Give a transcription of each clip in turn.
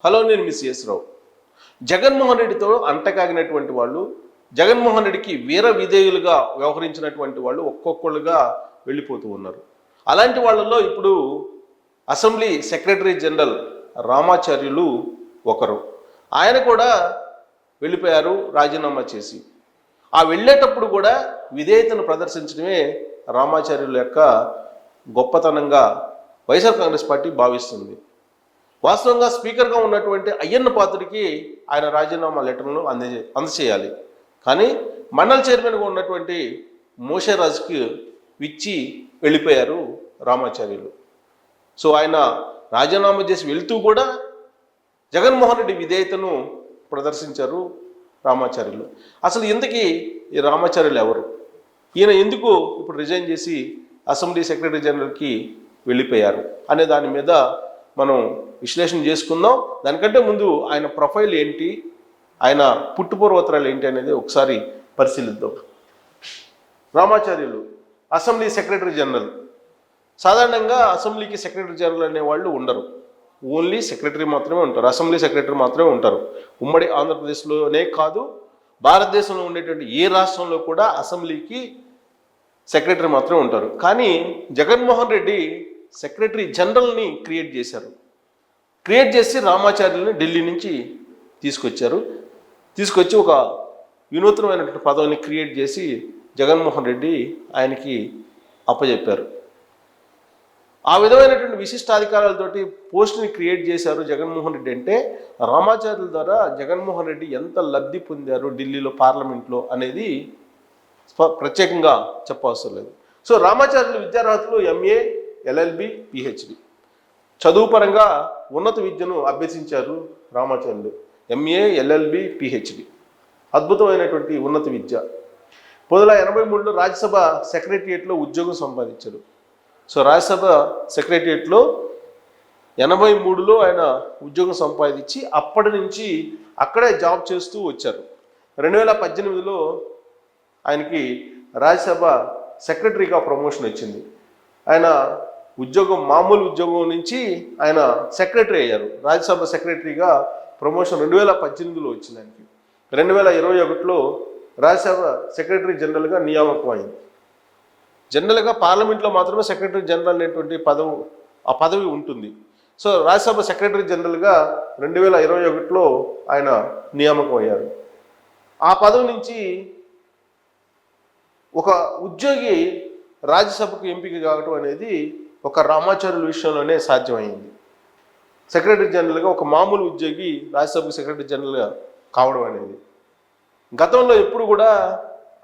Hello, నేను miss రావు. జగన్మోహన్ రెడ్డితో అంటకాగినటువంటి వాళ్ళు, జగన్మోహన్ రెడ్డికి వీర విధేయులుగా వ్యవహరించినటువంటి వాళ్ళు ఒక్కొక్కళ్ళుగా వెళ్ళిపోతూ ఉన్నారు. అలాంటి వాళ్ళల్లో ఇప్పుడు అసెంబ్లీ సెక్రటరీ జనరల్ రామాచార్యులు ఒకరు. ఆయన కూడా వెళ్ళిపోయారు రాజీనామా చేసి. ఆ వెళ్ళేటప్పుడు కూడా విధేయతను ప్రదర్శించడమే రామాచార్యుల యొక్క గొప్పతనంగా వైఎస్ఆర్ కాంగ్రెస్ పార్టీ భావిస్తుంది. వాస్తవంగా స్పీకర్గా ఉన్నటువంటి అయ్యన్న పాత్రుడికి ఆయన రాజీనామా లెటర్ను అందజేయాలి. కానీ మండల్ చైర్మన్గా ఉన్నటువంటి మోషేరాజుకి ఇచ్చి వెళ్ళిపోయారు రామాచార్యులు. సో ఆయన రాజీనామా చేసి వెళ్తూ కూడా జగన్మోహన్ రెడ్డి విధేయతను ప్రదర్శించారు రామాచార్యులు. అసలు ఇంతకీ ఈ రామాచార్యులు ఎవరు? ఈయన ఎందుకు ఇప్పుడు రిజైన్ చేసి అసెంబ్లీ సెక్రటరీ జనరల్కి వెళ్ళిపోయారు అనే దాని మీద మనం విశ్లేషణ చేసుకుందాం. దానికంటే ముందు ఆయన ప్రొఫైల్ ఏంటి, ఆయన పుట్టుపూర్వోత్తరాలు ఏంటి అనేది ఒకసారి పరిశీలిద్దాం. Ramacharyulu assembly secretary general. సాధారణంగా అసెంబ్లీకి సెక్రటరీ జనరల్ అనేవాళ్ళు ఉండరు, ఓన్లీ సెక్రటరీ మాత్రమే ఉంటారు, అసెంబ్లీ సెక్రటరీ మాత్రమే ఉంటారు. ఉమ్మడి ఆంధ్రప్రదేశ్లోనే కాదు, భారతదేశంలో ఉండేటువంటి ఏ రాష్ట్రంలో కూడా అసెంబ్లీకి సెక్రటరీ మాత్రమే ఉంటారు. కానీ జగన్మోహన్ రెడ్డి సెక్రటరీ జనరల్ని క్రియేట్ చేశారు. క్రియేట్ చేసి రామాచార్యులని ఢిల్లీ నుంచి తీసుకొచ్చి ఒక వినూత్నమైనటువంటి పదవిని క్రియేట్ చేసి జగన్మోహన్ రెడ్డి ఆయనకి అప్పచెప్పారు. ఆ విధమైనటువంటి విశిష్టాధికారాలతోటి పోస్ట్ని క్రియేట్ చేశారు జగన్మోహన్ రెడ్డి. అంటే రామాచార్యుల ద్వారా జగన్మోహన్ రెడ్డి ఎంత లబ్ధి పొందారు ఢిల్లీలో పార్లమెంట్లో అనేది ప్రత్యేకంగా చెప్పవసరం లేదు. సో రామాచార్యులు విద్యార్హతలు ఎంఏ, ఎల్ఎల్బి, పిహెచ్డి. చదువు పరంగా ఉన్నత విద్యను అభ్యసించారు రామాచార్యులు. ఎంఏ, ఎల్ఎల్బి, పిహెచ్డి, అద్భుతమైనటువంటి ఉన్నత విద్య. 1983లో రాజ్యసభ సెక్రటరియట్లో ఉద్యోగం సంపాదించారు. సో రాజ్యసభ సెక్రటరియట్లో 83లో ఆయన ఉద్యోగం సంపాదించి అప్పటి నుంచి అక్కడే జాబ్ చేస్తూ వచ్చారు. 2018లో ఆయనకి రాజ్యసభ సెక్రటరీగా ప్రమోషన్ వచ్చింది. ఆయన మామూలు ఉద్యోగం నుంచి ఆయన సెక్రటరీ అయ్యారు. రాజ్యసభ సెక్రటరీగా ప్రమోషన్ 2018లో వచ్చింది ఆయనకి. 2021లో రాజ్యసభ సెక్రటరీ జనరల్గా నియామకం అయింది. జనరల్గా పార్లమెంట్లో మాత్రమే సెక్రటరీ జనరల్ అనేటువంటి పదవి ఉంటుంది. సో రాజ్యసభ సెక్రటరీ జనరల్గా 2021లో ఆయన నియామకం అయ్యారు. ఆ పదవి నుంచి ఒక ఉద్యోగి రాజ్యసభకు ఎంపిక కావడం అనేది ఒక రామాచార్యుల విషయంలోనే సాధ్యమైంది. సెక్రటరీ జనరల్గా ఒక మామూలు ఉద్యోగి రాజ్యసభకు సెక్రటరీ జనరల్గా కావడం అనేది. గతంలో ఎప్పుడు కూడా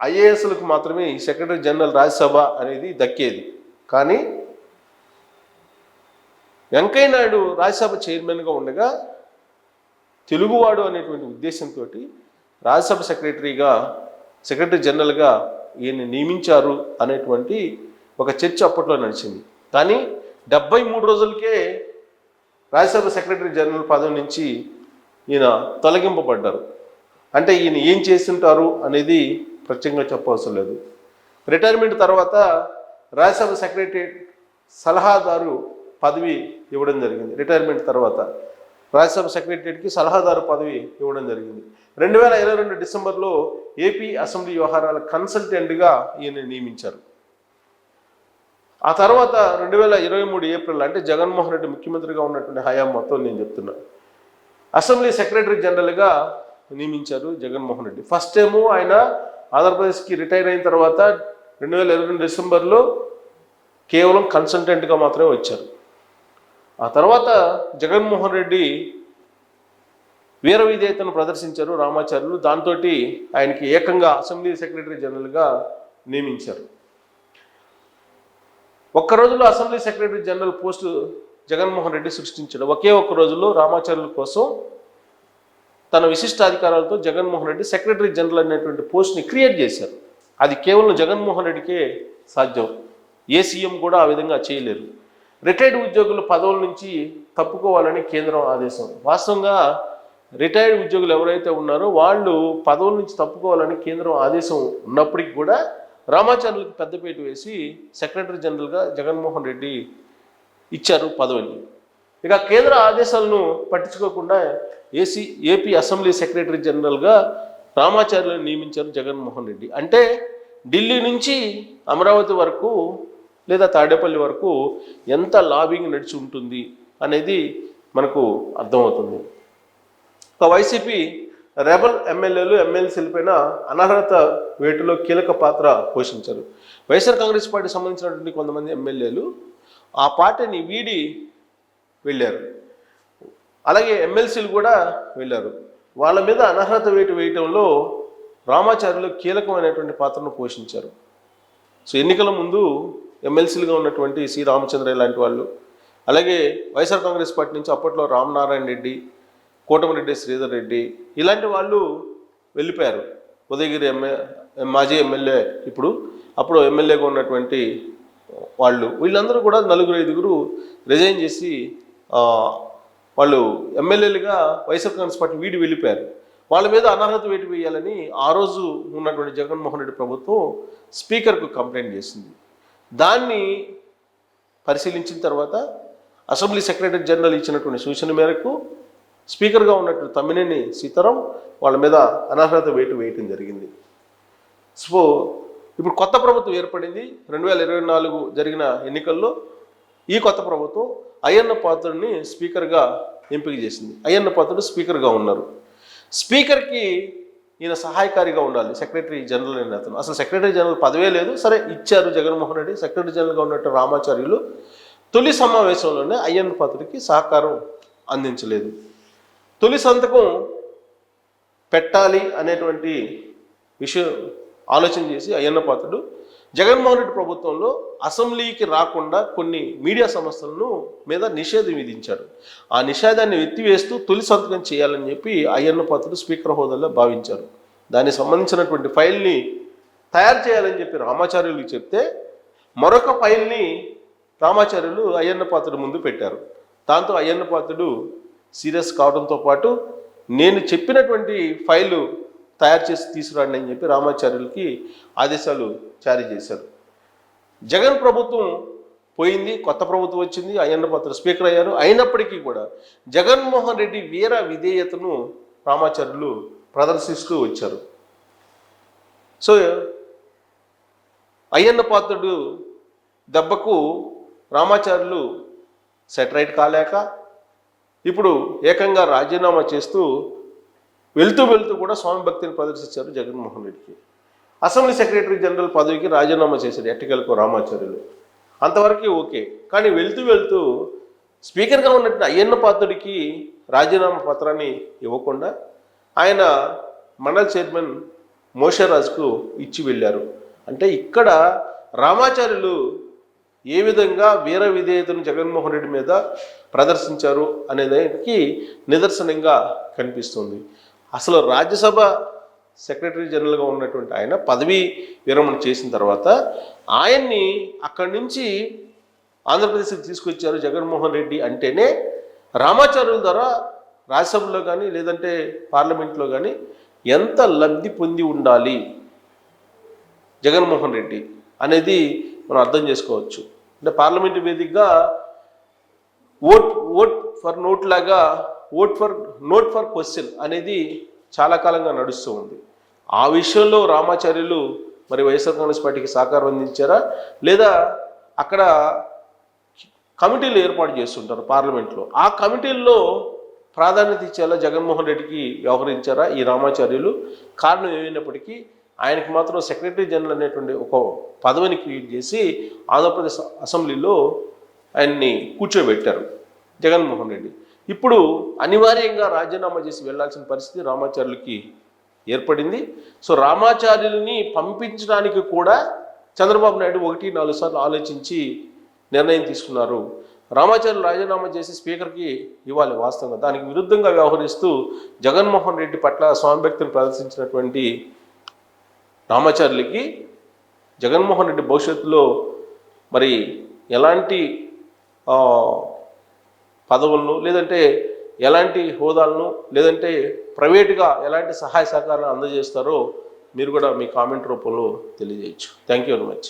ఐఏఎస్లకు మాత్రమే ఈ సెక్రటరీ జనరల్ రాజ్యసభ అనేది దక్కేది. కానీ వెంకయ్య నాయుడు రాజ్యసభ చైర్మన్గా ఉండగా తెలుగువాడు అనేటువంటి ఉద్దేశంతో రాజ్యసభ సెక్రటరీ జనరల్గా ఈయన నియమించారు అనేటువంటి ఒక చర్చ అప్పట్లో నడిచింది. కానీ 73 రోజులకే రాజ్యసభ సెక్రటరీ జనరల్ పదవి నుంచి ఈయన తొలగింపబడ్డారు. అంటే ఈయన ఏం చేస్తుంటారు అనేది ప్రత్యేకంగా చెప్పవసరం లేదు. రిటైర్మెంట్ తర్వాత రాజ్యసభ సెక్రటరీ సలహాదారు పదవి ఇవ్వడం జరిగింది. రిటైర్మెంట్ తర్వాత రాజ్యసభ సెక్రటరీకి సలహాదారు పదవి ఇవ్వడం జరిగింది. 2022 డిసెంబర్లో ఏపీ అసెంబ్లీ వ్యవహారాల కన్సల్టెంట్గా ఈయన నియమించారు. ఆ తర్వాత 2023 ఏప్రిల్, అంటే జగన్మోహన్ రెడ్డి ముఖ్యమంత్రిగా ఉన్నటువంటి హయాం మొత్తం నేను చెప్తున్నా, అసెంబ్లీ సెక్రటరీ జనరల్గా నియమించారు జగన్మోహన్ రెడ్డి. ఫస్ట్ టైము ఆయన ఆంధ్రప్రదేశ్కి రిటైర్ అయిన తర్వాత 2022 డిసెంబర్లో కేవలం కన్సల్టెంట్గా మాత్రమే వచ్చారు. ఆ తర్వాత జగన్మోహన్ రెడ్డి వీర విధేయతను ప్రదర్శించారు రామాచార్యులు. దాంతో ఆయనకి ఏకంగా అసెంబ్లీ సెక్రటరీ జనరల్గా నియమించారు. ఒక్క రోజులో assembly secretary general post Jaganmohan Reddy సృష్టించాడు. ఒకే ఒక్క రోజులో రామాచార్యుల కోసం తన విశిష్టాధికారాలతో జగన్మోహన్ రెడ్డి సెక్రటరీ జనరల్ అనేటువంటి పోస్ట్ని క్రియేట్ చేశారు. అది కేవలం జగన్మోహన్ రెడ్డికే సాధ్యం. ఏ సీఎం కూడా ఆ విధంగా చేయలేరు. రిటైర్డ్ ఉద్యోగుల పదవుల నుంచి తప్పుకోవాలని కేంద్రం ఆదేశం. వాస్తవంగా రిటైర్డ్ ఉద్యోగులు ఎవరైతే ఉన్నారో వాళ్ళు పదవుల నుంచి తప్పుకోవాలని కేంద్రం ఆదేశం ఉన్నప్పటికీ కూడా రామాచార్యులకు పెద్దపీట వేసి సెక్రటరీ జనరల్గా జగన్మోహన్ రెడ్డి ఇచ్చారు పదవిని. ఇక కేంద్ర ఆదేశాలను పట్టించుకోకుండా ఏపీ అసెంబ్లీ సెక్రటరీ జనరల్గా రామాచార్యులను నియమించారు జగన్మోహన్ రెడ్డి. అంటే ఢిల్లీ నుంచి అమరావతి వరకు లేదా తాడేపల్లి వరకు ఎంత లాబింగ్ నడిచి ఉంటుంది అనేది మనకు అర్థమవుతుంది. ఒక వైసీపీ రెబల్ ఎమ్మెల్యేలు ఎమ్మెల్సీలపైన అనర్హత వేటులో కీలక పాత్ర పోషించారు. వైఎస్ఆర్ కాంగ్రెస్ పార్టీకి సంబంధించినటువంటి కొంతమంది ఎమ్మెల్యేలు ఆ పార్టీని వీడి వెళ్ళారు, అలాగే ఎమ్మెల్సీలు కూడా వెళ్ళారు. వాళ్ళ మీద అనర్హత వేటు వేయటంలో రామాచార్యులు కీలకమైనటువంటి పాత్రను పోషించారు. సో ఎన్నికల ముందు ఎమ్మెల్సీలుగా ఉన్నటువంటి సి రామచంద్రయ్య లాంటి వాళ్ళు, అలాగే వైఎస్ఆర్ కాంగ్రెస్ పార్టీ నుంచి అప్పట్లో రామనారాయణ రెడ్డి, కోటమిరెడ్డి శ్రీధర్ రెడ్డి ఇలాంటి వాళ్ళు వెళ్ళిపోయారు. ఉదయగిరి మాజీ ఎమ్మెల్యే అప్పుడు ఎమ్మెల్యేగా ఉన్నటువంటి వీళ్ళందరూ కూడా 4-5 రిజైన్ చేసి వాళ్ళు ఎమ్మెల్యేలుగా వైఎస్ఆర్ కాంగ్రెస్ పార్టీ వీడి వెళ్ళిపోయారు. వాళ్ళ మీద అనర్హత వేటు వేయాలని ఆ రోజు ఉన్నటువంటి జగన్మోహన్ రెడ్డి ప్రభుత్వం స్పీకర్కు కంప్లైంట్ చేసింది. దాన్ని పరిశీలించిన తర్వాత అసెంబ్లీ సెక్రటరీ జనరల్ ఇచ్చినటువంటి సూచన మేరకు స్పీకర్గా ఉన్నటువంటి తమ్మినేని సీతారాం వాళ్ళ మీద అనర్హత వేటు వేయటం జరిగింది. సో ఇప్పుడు కొత్త ప్రభుత్వం ఏర్పడింది. 2024 జరిగిన ఎన్నికల్లో ఈ కొత్త ప్రభుత్వం అయ్యన్న పాత్రుడిని స్పీకర్గా ఎంపిక చేసింది. అయ్యన్న పాత్రుడు స్పీకర్గా ఉన్నారు. స్పీకర్కి ఈయన సహాయకారిగా ఉండాలి, సెక్రటరీ జనరల్ అయిన అతను. అసలు సెక్రటరీ జనరల్ పదవే లేదు, సరే ఇచ్చారు జగన్మోహన్ రెడ్డి. సెక్రటరీ జనరల్గా ఉన్నట్టు రామాచార్యులు తొలి సమావేశంలోనే అయ్యన్న పాత్రుడికి సహకారం అందించలేదు. తొలి సంతకం పెట్టాలి అనేటువంటి విషయం ఆలోచన చేసి అయ్యన్న పాత్రుడు జగన్మోహన్ రెడ్డి ప్రభుత్వంలో అసెంబ్లీకి రాకుండా కొన్ని మీడియా సంస్థలను మీద నిషేధం విధించాడు. ఆ నిషేధాన్ని ఎత్తివేస్తూ తొలి సంతకం చేయాలని చెప్పి అయ్యన్న పాత్రుడు స్పీకర్ హోదాలో భావించారు. దానికి సంబంధించినటువంటి ఫైల్ని తయారు చేయాలని చెప్పి రామాచార్యులకు చెప్తే మరొక ఫైల్ని రామాచార్యులు అయ్యన్న పాత్రుడు ముందు పెట్టారు. దాంతో అయ్యన్న పాత్రుడు సీరియస్ కావడంతో పాటు నేను చెప్పినటువంటి ఫైలు తయారు చేసి తీసుకురండి అని చెప్పి రామాచార్యులకి ఆదేశాలు జారీ చేశారు. జగన్ ప్రభుత్వం పోయింది, కొత్త ప్రభుత్వం వచ్చింది, అయ్యన్న పాత్రుడు స్పీకర్ అయ్యారు. అయినప్పటికీ కూడా జగన్మోహన్ రెడ్డి వీర విధేయతను రామాచార్యులు ప్రదర్శిస్తూ వచ్చారు. సో అయ్యన్న పాత్రుడు దెబ్బకు రామాచార్యులు సెటరైట్ కాలేక ఇప్పుడు ఏకంగా రాజీనామా చేస్తూ వెళ్తూ కూడా స్వామి భక్తిని ప్రదర్శించారు జగన్మోహన్ రెడ్డికి. అసెంబ్లీ సెక్రటరీ జనరల్ పదవికి రాజీనామా చేశారు ఎట్టకేలకు రామాచార్యులు. అంతవరకు ఓకే. కానీ వెళ్తూ స్పీకర్గా ఉన్నట్టు అయ్యన్న పాత్రుడికి రాజీనామా పత్రాన్ని ఇవ్వకుండా ఆయన మండలి చైర్మన్ మోషరాజుకు ఇచ్చి వెళ్ళారు. అంటే ఇక్కడ రామాచార్యులు ఏ విధంగా వీర విధేయతను జగన్మోహన్ రెడ్డి మీద ప్రదర్శించారు అనేదానికి నిదర్శనంగా కనిపిస్తుంది. అసలు రాజ్యసభ సెక్రటరీ జనరల్గా ఉన్నటువంటి ఆయన పదవీ విరమణ చేసిన తర్వాత ఆయన్ని అక్కడి నుంచి ఆంధ్రప్రదేశ్కి తీసుకొచ్చారు జగన్మోహన్ రెడ్డి అంటేనే రామాచార్యుల ద్వారా రాజ్యసభలో కానీ లేదంటే పార్లమెంట్లో కానీ ఎంత లబ్ధి పొంది ఉండాలి జగన్మోహన్ రెడ్డి అనేది మనం అర్థం చేసుకోవచ్చు. అంటే పార్లమెంటు వేదికగా ఓట్ ఫర్ నోట్ లాగా నోట్ ఫర్ క్వశ్చన్ అనేది చాలా కాలంగా నడుస్తూ ఉంది. ఆ విషయంలో రామాచార్యులు మరి వైఎస్ఆర్ కాంగ్రెస్ పార్టీకి సహకారం అందించారా, లేదా అక్కడ కమిటీలు ఏర్పాటు చేస్తుంటారు పార్లమెంట్లో, ఆ కమిటీల్లో ప్రాధాన్యత ఇచ్చేలా జగన్మోహన్ రెడ్డికి వ్యవహరించారా ఈ రామాచార్యులు? కారణం ఏమైనప్పటికీ ఆయనకి మాత్రం సెక్రటరీ జనరల్ అనేటువంటి ఒక పదవిని క్రియేట్ చేసి ఆంధ్రప్రదేశ్ అసెంబ్లీలో ఆయన్ని కూర్చోబెట్టారు జగన్మోహన్ రెడ్డి. ఇప్పుడు అనివార్యంగా రాజీనామా చేసి వెళ్లాల్సిన పరిస్థితి రామాచార్యులకి ఏర్పడింది. సో రామాచార్యుల్ని పంపించడానికి కూడా చంద్రబాబు నాయుడు 1-4 సార్లు ఆలోచించి నిర్ణయం తీసుకున్నారు. రామాచార్యులు రాజీనామా చేసి స్పీకర్కి ఇవ్వాలి వాస్తవంగా. దానికి విరుద్ధంగా వ్యవహరిస్తూ జగన్మోహన్ రెడ్డి పట్ల స్వామిభక్తిని ప్రదర్శించినటువంటి రామాచార్యులకి జగన్మోహన్ రెడ్డి భవిష్యత్తులో మరి ఎలాంటి పదవులను లేదంటే ఎలాంటి హోదాలను లేదంటే ప్రైవేటుగా ఎలాంటి సహాయ సహకారాలు అందజేస్తారో మీరు కూడా మీ కామెంట్ రూపంలో తెలియజేయచ్చు. Thank you very much.